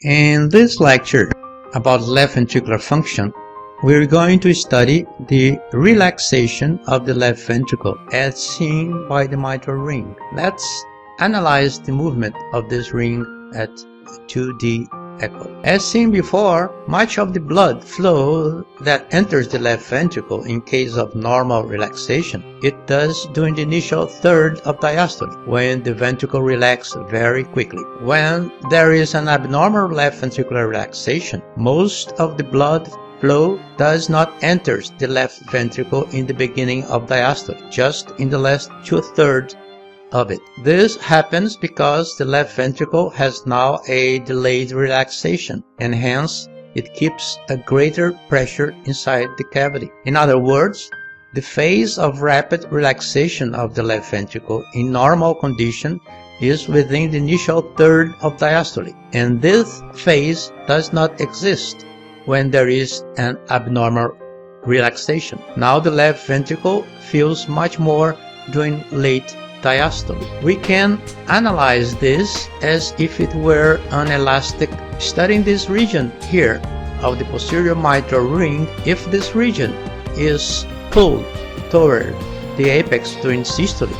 In this lecture about left ventricular function, we're going to study the relaxation of the left ventricle as seen by the mitral ring. Let's analyze the movement of this ring at 2D echo. As seen before, much of the blood flow that enters the left ventricle in case of normal relaxation, it does during the initial third of diastole, when the ventricle relaxes very quickly. When there is an abnormal left ventricular relaxation, most of the blood flow does not enter the left ventricle in the beginning of diastole, just in the last two-thirds of it. This happens because the left ventricle has now a delayed relaxation, and hence it keeps a greater pressure inside the cavity. In other words, the phase of rapid relaxation of the left ventricle in normal condition is within the initial third of diastole, and this phase does not exist when there is an abnormal relaxation. Now the left ventricle feels much more during late diastole. We can analyze this as if it were an elastic. Studying this region here of the posterior mitral ring, if this region is pulled toward the apex during systole,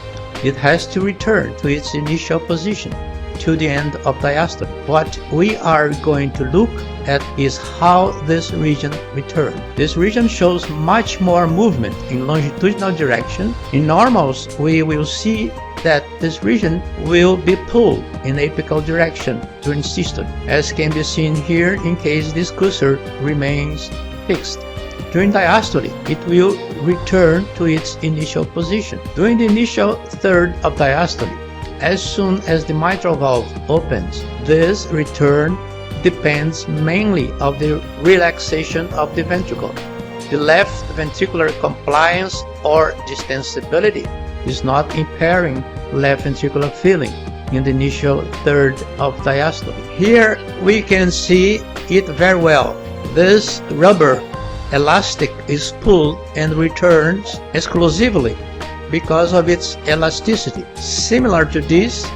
it has to return to its initial position to the end of diastole. What we are going to look at is how this region returns. This region shows much more movement in longitudinal direction. In normals, we will see that this region will be pulled in apical direction during systole, as can be seen here in case this cursor remains fixed. During diastole, it will return to its initial position. During the initial third of diastole, as soon as the mitral valve opens, this return depends mainly on the relaxation of the ventricle. The left ventricular compliance or distensibility is not impairing left ventricular filling in the initial third of diastole. Here we can see it very well. This rubber elastic is pulled and returns exclusively because of its elasticity. Similar to this,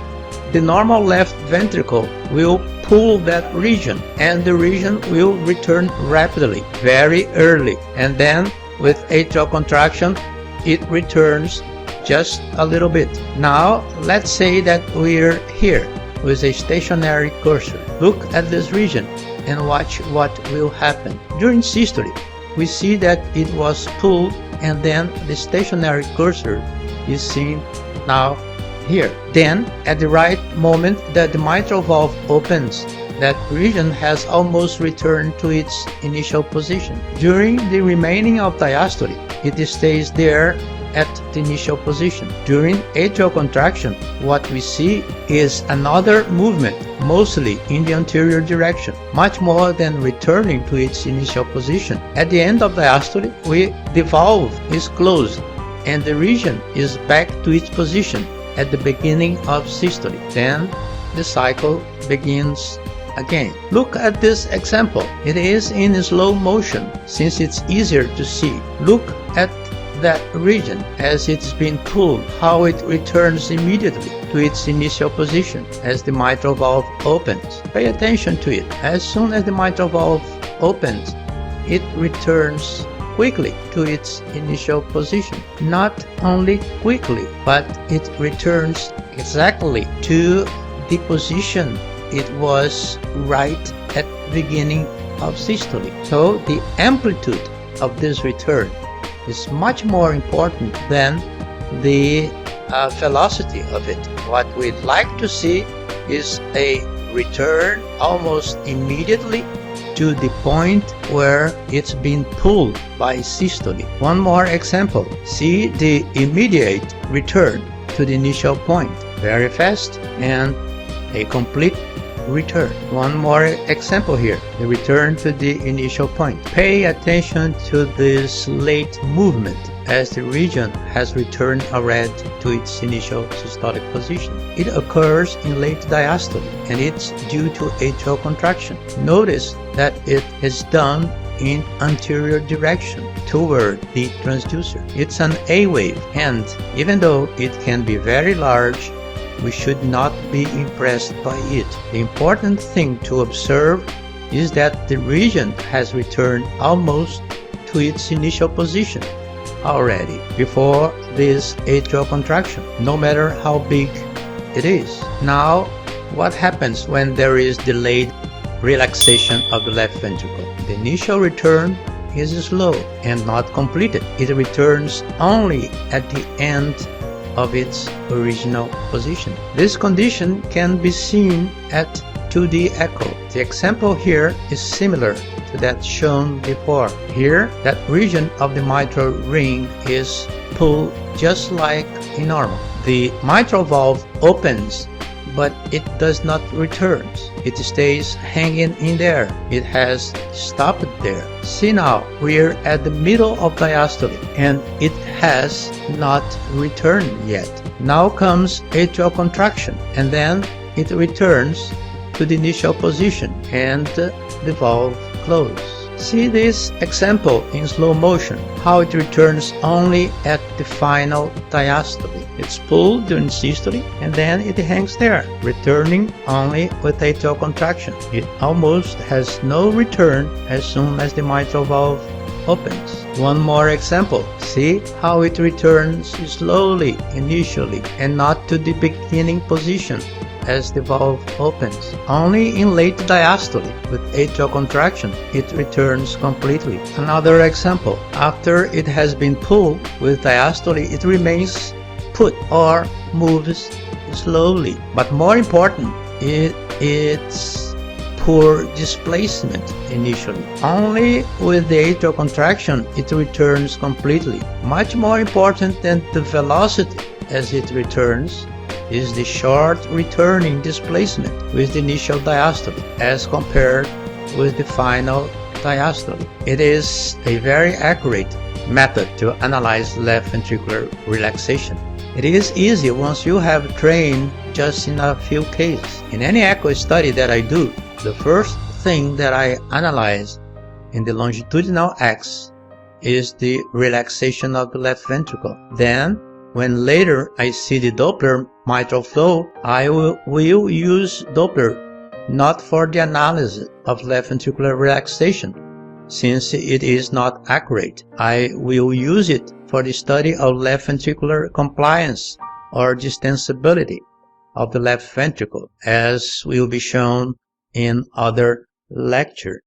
the normal left ventricle will pull that region, and the region will return rapidly, very early, and then with atrial contraction it returns just a little bit. Now let's say that we're here with a stationary cursor. Look at this region and watch what will happen. During systole, we see that it was pulled, and then the stationary cursor is seen now here. Then at the right moment that the mitral valve opens, that region has almost returned to its initial position. During the remaining of diastole, it stays there at the initial position. During atrial contraction, what we see is another movement, mostly in the anterior direction, much more than returning to its initial position. At the end of diastole, the valve is closed and the region is back to its position at the beginning of systole. Then the cycle begins again. Look at this example. It is in slow motion since it's easier to see. Look at that region as it's been pulled, how it returns immediately to its initial position as the mitral valve opens. Pay attention to it. As soon as the mitral valve opens, it returns quickly to its initial position. Not only quickly, but it returns exactly to the position it was right at the beginning of systole. So the amplitude of this return is much more important than the velocity of it. What we'd like to see is a return almost immediately to the point where it's been pulled by systole. One more example. See the immediate return to the initial point. Very fast and a complete return. One more example here, the return to the initial point. Pay attention to this late movement as the region has returned already to its initial systolic position. It occurs in late diastole and it's due to atrial contraction. Notice that it is done in anterior direction toward the transducer. It's an A wave, and even though it can be very large, we should not be impressed by it. The important thing to observe is that the region has returned almost to its initial position already before this atrial contraction, no matter how big it is. Now, what happens when there is delayed relaxation of the left ventricle? The initial return is slow and not completed. It returns only at the end of its original position. This condition can be seen at 2D echo. The example here is similar to that shown before. Here, that region of the mitral ring is pulled just like in normal. The mitral valve opens, but it does not return. It stays hanging in there. It has stopped there. See now, we're at the middle of diastole and it has not returned yet. Now comes atrial contraction and then it returns to the initial position and the valve closes. See this example in slow motion, how it returns only at the final diastole. It's pulled during systole and then it hangs there, returning only with atrial contraction. It almost has no return as soon as the mitral valve opens. One more example. See how it returns slowly initially and not to the beginning position as the valve opens. Only in late diastole with atrial contraction it returns completely. Another example. After it has been pulled with diastole, it remains put or moves slowly. But more important, it's poor displacement initially. Only with the atrial contraction it returns completely. Much more important than the velocity as it returns is the short returning displacement with the initial diastole as compared with the final diastole. It is a very accurate method to analyze left ventricular relaxation. It is easy once you have trained just in a few cases. In any echo study that I do, the first thing that I analyze in the longitudinal X is the relaxation of the left ventricle. Then, when later I see the Doppler mitral flow, I will use Doppler not for the analysis of left ventricular relaxation, since it is not accurate. I will use it for the study of left ventricular compliance or distensibility of the left ventricle, as will be shown in other lecture.